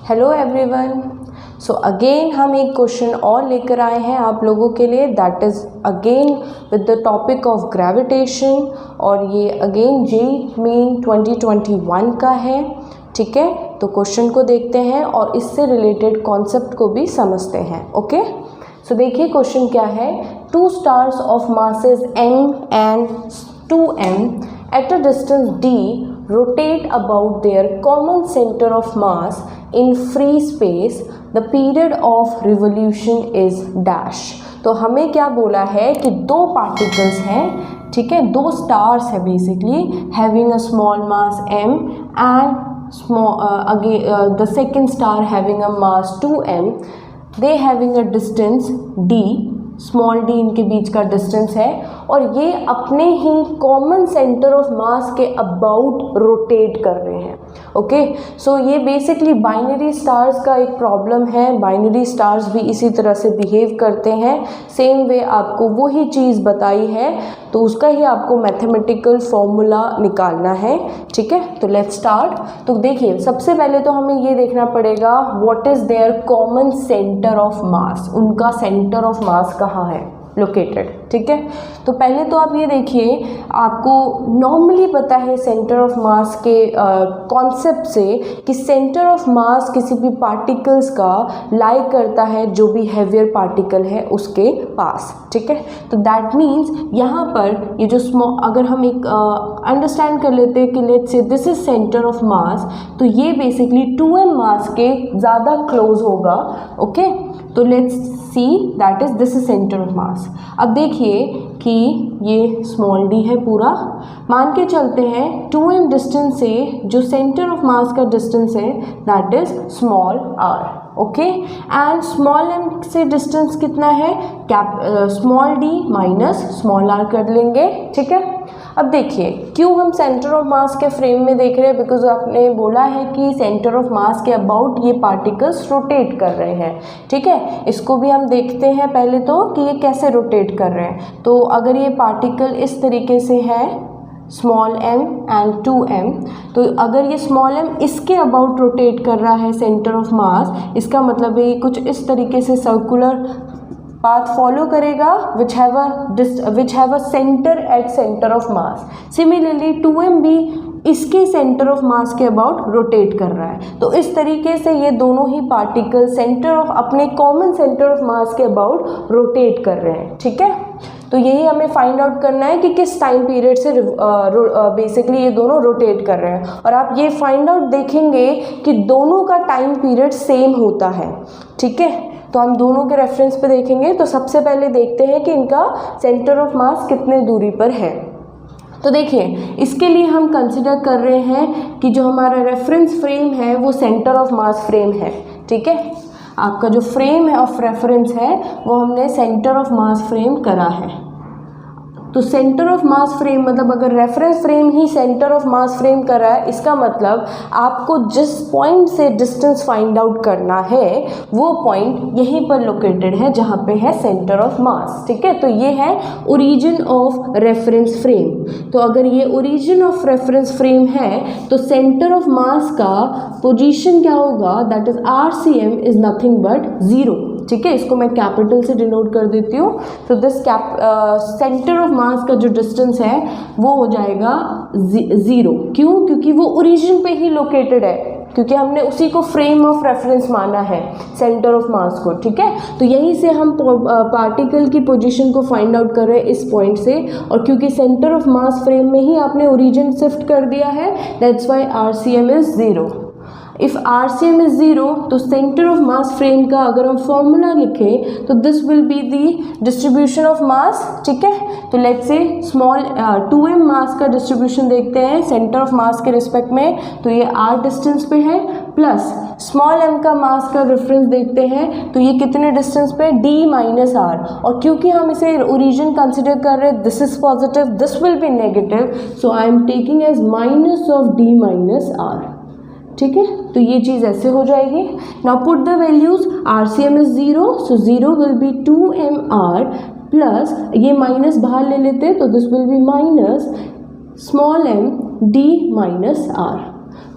Hello everyone. So again हम एक question और लेकर आए हैं आप लोगों के लिए, that is again with the topic of gravitation, और ये अगेन जेईई मेन 2021 का है। ठीक है, तो क्वेश्चन को देखते हैं और इससे रिलेटेड कॉन्सेप्ट को भी समझते हैं। ओके, सो देखिए क्वेश्चन क्या है। 2 stars of masses m and 2m at a distance d rotate about their common center of mass in free space. The period of revolution is dash. तो हमें क्या बोला है कि 2 पार्टिकल्स हैं, ठीक है, 2 स्टार्स है basically, having a small mass m and the second star having a mass 2m. They having a distance d, small d इनके बीच का डिस्टेंस है, और ये अपने ही कॉमन सेंटर ऑफ मास के अबाउट रोटेट कर रहे हैं। ओके, सो ये बेसिकली बाइनरी स्टार्स का एक प्रॉब्लम है। बाइनरी स्टार्स भी इसी तरह से बिहेव करते हैं, सेम वे आपको वही चीज़ बताई है, तो उसका ही आपको मैथमेटिकल फॉर्मूला निकालना है। ठीक है, तो लेट्स स्टार्ट। तो देखिए सबसे पहले तो हमें ये देखना पड़ेगा what is their common centre of मास, उनका सेंटर ऑफ मास कहाँ है लोकेटेड। ठीक है, तो पहले तो आप ये देखिए, आपको नॉर्मली पता है सेंटर ऑफ मास के कॉन्सेप्ट से कि सेंटर ऑफ मास किसी भी पार्टिकल्स का लाई करता है जो भी हैवियर पार्टिकल है उसके पास। ठीक है, तो दैट मीन्स यहाँ पर ये जो स्मॉल, अगर हम एक अंडरस्टैंड कर लेते हैं कि let's say this is centre of मास, तो ये बेसिकली 2m मास के ज़्यादा क्लोज होगा। ओके, तो let's see that is this is centre of मास। अब देखिए कि ये स्मॉल d है पूरा, मान के चलते हैं 2m डिस्टेंस से जो सेंटर ऑफ मास का डिस्टेंस है that is small r। Okay, and small m से डिस्टेंस कितना है, small d minus small r कर लेंगे। ठीक है, अब देखिए क्यों हम सेंटर ऑफ मास के फ्रेम में देख रहे हैं, बिकॉज आपने बोला है कि सेंटर ऑफ मास के अबाउट ये पार्टिकल्स रोटेट कर रहे हैं। ठीक है, इसको भी हम देखते हैं पहले तो कि ये कैसे रोटेट कर रहे हैं। तो अगर ये पार्टिकल इस तरीके से है स्मॉल m एंड 2m, तो अगर ये स्मॉल m इसके अबाउट रोटेट कर रहा है सेंटर ऑफ मास, इसका मतलब है ये कुछ इस तरीके से सर्कुलर पाथ फॉलो करेगा which have a centre at centre of mass. Similarly 2m भी इसके सेंटर ऑफ मास के अबाउट रोटेट कर रहा है। तो इस तरीके से ये दोनों ही पार्टिकल सेंटर ऑफ अपने कॉमन सेंटर ऑफ मास के अबाउट रोटेट कर रहे हैं। ठीक है, तो यही हमें फाइंड आउट करना है कि किस टाइम पीरियड से बेसिकली ये दोनों रोटेट कर रहे हैं, और आप ये फाइंड आउट देखेंगे कि दोनों का टाइम पीरियड सेम होता है। ठीक है, तो हम दोनों के रेफरेंस पे देखेंगे। तो सबसे पहले देखते हैं कि इनका सेंटर ऑफ मास कितने दूरी पर है। तो देखिए इसके लिए हम कंसिडर कर रहे हैं कि जो हमारा रेफरेंस फ्रेम है वो सेंटर ऑफ मास फ्रेम है। ठीक है, आपका जो फ्रेम है ऑफ रेफरेंस है वो हमने सेंटर ऑफ मास फ्रेम करा है। तो सेंटर ऑफ मास फ्रेम मतलब अगर reference frame he centre of mass frame कर रहा है, इसका मतलब आपको जिस पॉइंट से डिस्टेंस फाइंड आउट करना है वो पॉइंट यहीं पर लोकेटेड है जहाँ पे है सेंटर ऑफ मास। ठीक है, तो ये है ओरिजिन ऑफ रेफरेंस फ्रेम। तो अगर ये ओरिजिन ऑफ रेफरेंस फ्रेम है तो सेंटर ऑफ मास का पोजीशन क्या होगा, that is RCM is nothing but 0। ठीक है, इसको मैं कैपिटल से डिनोट कर देती हूँ। तो दिस सेंटर ऑफ मास का जो डिस्टेंस है वो हो जाएगा 0। क्यों, क्योंकि वो ओरिजिन पे ही लोकेटेड है, क्योंकि हमने उसी को फ्रेम ऑफ रेफरेंस माना है सेंटर ऑफ मास को। ठीक है, तो यहीं से हम पार्टिकल की पोजीशन को फाइंड आउट कर रहे हैं इस पॉइंट से, और क्योंकि सेंटर ऑफ मास फ्रेम में ही आपने ओरिजिन शिफ्ट कर दिया है, that's why RCM is 0। If RCM is 0 तो सेंटर ऑफ मास फ्रेम का अगर हम फॉर्मूला लिखें तो this will be the distribution of mass. ठीक है, तो लेट्स से स्मॉल 2m मास का डिस्ट्रीब्यूशन देखते हैं सेंटर ऑफ मास के रिस्पेक्ट में, तो ये r डिस्टेंस पे है, प्लस स्मॉल m का मास का रेफरेंस देखते हैं तो ये कितने डिस्टेंस पे, d माइनस r, और क्योंकि हम इसे ओरिजिन कंसिडर कर रहे हैं, this is positive, this will be negative, so I am taking as minus of d minus r। ठीक है, तो ये चीज़ ऐसे हो जाएगी। Now put the values, RCM is 0, so 0 will be 2mr plus ये माइनस बाहर ले लेते तो this will be minus small m d minus r।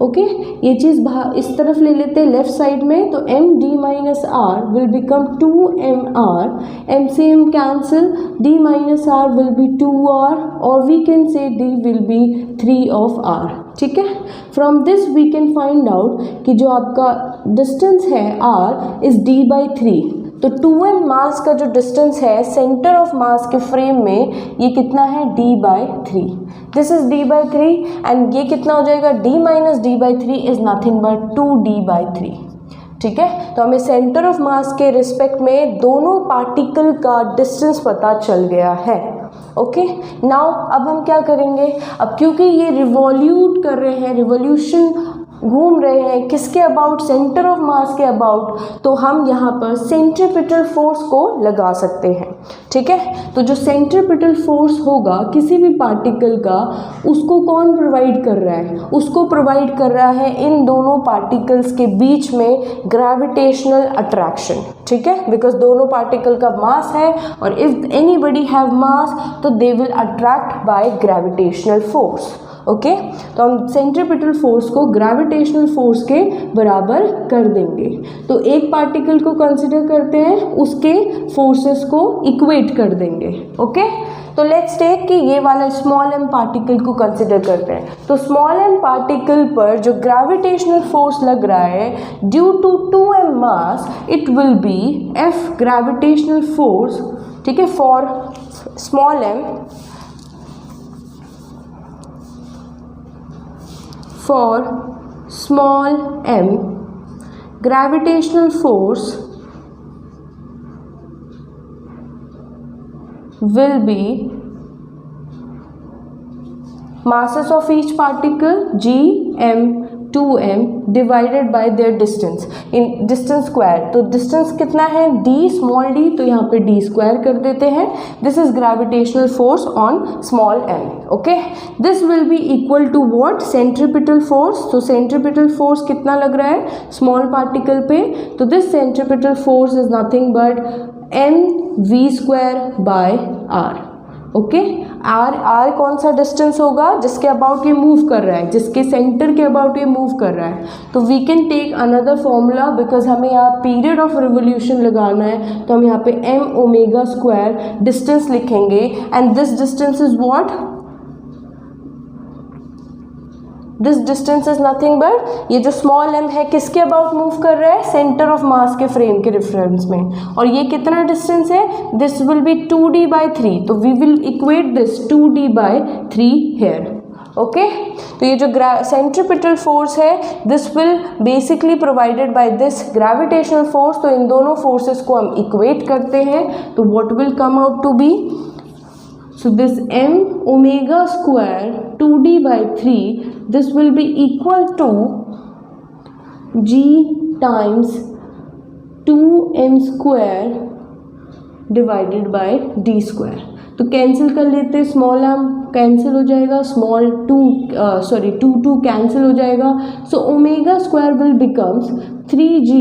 Okay ये चीज़ इस तरफ ले लेते हैं लेफ्ट साइड में, तो M D minus R will become 2mr, M से M cancel, D minus R will be 2r और we can say D will be 3 of r। ठीक है, from this we can find out कि जो आपका distance है r is d by 3, तो 2m मास का जो डिस्टेंस है सेंटर ऑफ मास के फ्रेम में ये कितना है d by 3, this is d by 3 and ये कितना हो जाएगा d minus d by 3 is nothing but 2d by 3। ठीक है, तो हमें सेंटर ऑफ मास के रिस्पेक्ट में दोनों पार्टिकल का डिस्टेंस पता चल गया है। ओके नाउ अब हम क्या करेंगे, अब क्योंकि ये रिवॉल्यूट कर रहे हैं, रिवॉल्यूशन घूम रहे हैं किसके अबाउट, सेंटर ऑफ मास के अबाउट, तो हम यहाँ पर सेंट्रीपिटल फोर्स को लगा सकते हैं। ठीक है, तो जो सेंट्रीपिटल फोर्स होगा किसी भी पार्टिकल का, उसको कौन प्रोवाइड कर रहा है, उसको प्रोवाइड कर रहा है इन दोनों पार्टिकल्स के बीच में ग्रेविटेशनल अट्रैक्शन। ठीक है, बिकॉज दोनों पार्टिकल का मास है और इफ एनीबडी हैव मास तो they will attract by gravitational force. Okay, तो हम सेंट्रीपिटल फोर्स को ग्रेविटेशनल फोर्स के बराबर कर देंगे। तो एक पार्टिकल को कंसिडर करते हैं, उसके फोर्सेस को इक्वेट कर देंगे। ओके, तो लेट्स टेक कि ये वाला स्मॉल m पार्टिकल को कंसिडर करते हैं, तो स्मॉल m पार्टिकल पर जो ग्रेविटेशनल फोर्स लग रहा है due to 2m mass, it will be F gravitational force. ठीक है, for small m, for small m gravitational force will be masses of each particle g m 2m divided by their distance in distance square. तो distance कितना है d, small d, तो यहाँ पे d square कर देते हैं। This is gravitational force on small m। Okay, this will be equal to what, centripetal force. तो सेंट्रीपिटल फोर्स कितना लग रहा है स्मॉल पार्टिकल पे, तो this centripetal force is nothing but mv square by r। Okay, r कौन सा distance होगा जिसके अबाउट ये मूव कर रहा है, जिसके सेंटर के अबाउट ये मूव कर रहा है। तो we can take another formula, because हमें यहाँ पीरियड ऑफ रिवोल्यूशन लगाना है, तो हम यहाँ पे m ओमेगा स्क्वायर डिस्टेंस लिखेंगे and this distance is what, this distance is nothing but ये जो स्मॉल m है किसके अबाउट मूव कर रहा है, सेंटर ऑफ मास के फ्रेम के रेफरेंस में, और ये कितना डिस्टेंस है, this will B 2d by 3, तो we will equate this 2d by 3 here. Okay, तो ये जो सेंट्रीपिटल फोर्स है this will basically provided by this gravitational force, तो इन दोनों फोर्सेस को हम इक्वेट करते हैं, तो what will come out to be, so this m omega square 2d by 3, this will be equal to g times 2m square divided by d square। तो cancel कर लेते, स्मॉल m कैंसिल हो जाएगा, small 2 cancel हो जाएगा, so omega square will becomes 3g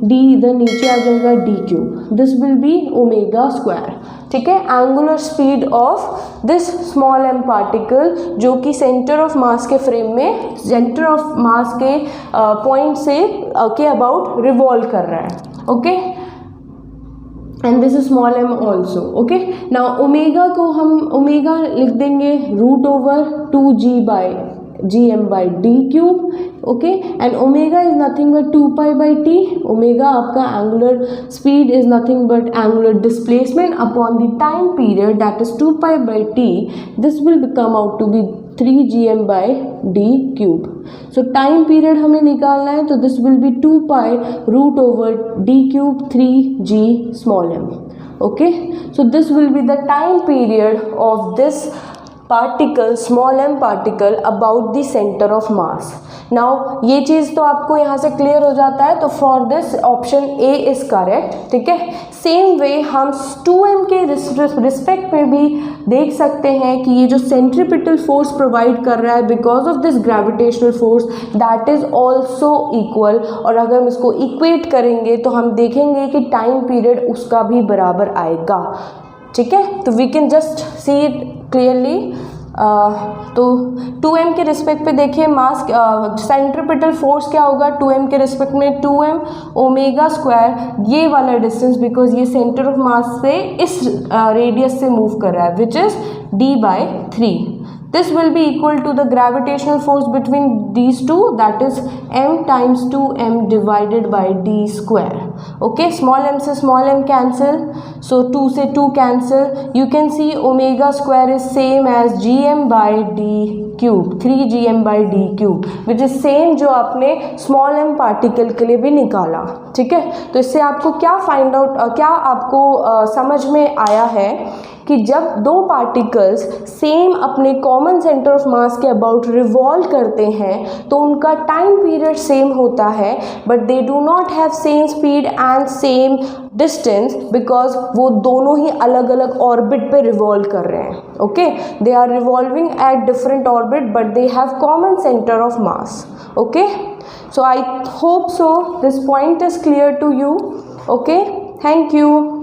d, इधर नीचे आ जाएगा d cube, this will B omega square. ठीक है, angular speed of this small m particle जो कि सेंटर ऑफ मास के फ्रेम में, सेंटर ऑफ मास के पॉइंट से के अबाउट रिवॉल्व कर रहा है। Okay, and this is small m also. Okay, now omega को हम ओमेगा लिख देंगे root over 2g by gm by D cube. Okay, and omega is nothing but 2 pi by T. Omega आपका angular speed is nothing but angular displacement upon the time period, that is 2 pi by T. This will come out to be 3gm by D cube. So time period हमें निकालना है, तो this will be 2 pi root over d cube 3g small m। Okay, so this will be the time period of this particle, small m particle about the centre of mass. Now ये चीज़ तो आपको यहाँ से clear हो जाता है, तो for this option A is correct. ठीक है, सेम वे हम 2m के रिस्पेक्ट में भी देख सकते हैं कि ये जो सेंट्रीपिटल फोर्स प्रोवाइड कर रहा है because of this gravitational force, that is also equal, और अगर हम इसको इक्वेट करेंगे तो हम देखेंगे कि टाइम पीरियड उसका भी बराबर आएगा। ठीक है, तो we can just see it clearly. तो 2m के रिस्पेक्ट पे देखिए मास सेंट्रीपिटल फोर्स क्या होगा 2m के रिस्पेक्ट में 2m ओमेगा स्क्वायर ये वाला डिस्टेंस बिकॉज ये सेंटर ऑफ मास से इस रेडियस से मूव कर रहा है which is d/3. This will be equal to the gravitational force between these two, that is m times 2m divided by d square. Okay, small m से small m cancel, so 2 से 2 cancel. You can see omega square is same as gm by d cube, 3gm by d cube, which is same जो आपने small m particle के लिए भी निकाला. ठीक है, तो इससे आपको क्या फाइंड आउट क्या आपको समझ में आया है कि जब दो पार्टिकल्स सेम अपने कॉमन सेंटर ऑफ मास के अबाउट रिवॉल्व करते हैं तो उनका टाइम पीरियड सेम होता है but they do not have same speed and same distance because वो दोनों ही अलग अलग ऑर्बिट पे रिवॉल्व कर रहे हैं. Okay, they are revolving at different orbit but they have common centre of mass. Okay, so I hope so this point is clear to you. Okay, thank you.